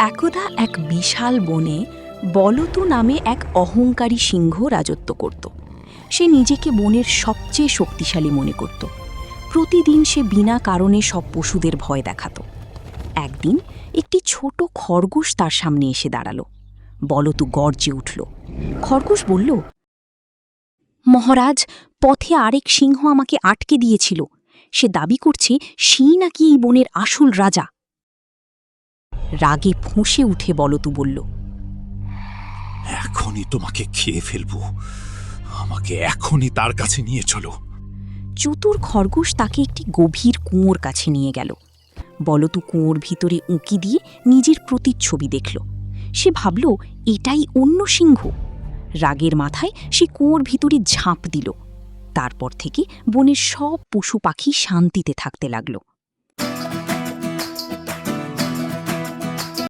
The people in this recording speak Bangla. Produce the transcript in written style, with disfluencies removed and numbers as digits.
একদা এক বিশাল বনে বলতু নামে এক অহংকারী সিংহ রাজত্ব করত। সে নিজেকে বনের সবচেয়ে শক্তিশালী মনে করত। প্রতিদিন সে বিনা কারণে সব পশুদের ভয় দেখাত। একদিন একটি ছোট খরগোশ তার সামনে এসে দাঁড়াল। বলতু গর্জে উঠল। খরগোশ বলল, মহারাজ, পথে আরেক সিংহ আমাকে আটকে দিয়েছিল। সে দাবি করছে সেই নাকি এই বনের আসল রাজা। রাগে ফুঁসে উঠে বলতু বলল, এখনই তোমাকে খেয়ে ফেলবো। আমাকে এখনই তার কাছে নিয়ে চলো। চতুর খরগোশ তাকে একটি গভীর কুয়োর কাছে নিয়ে গেল। বলতু কুয়োর ভিতরে উঁকি দিয়ে নিজের প্রতিচ্ছবি দেখল। সে ভাবল এটাই অন্য সিংহ। রাগের মাথায় সে কুয়োর ভিতরে ঝাঁপ দিল। তারপর থেকে বনের সব পশু পাখি শান্তিতে থাকতে লাগল।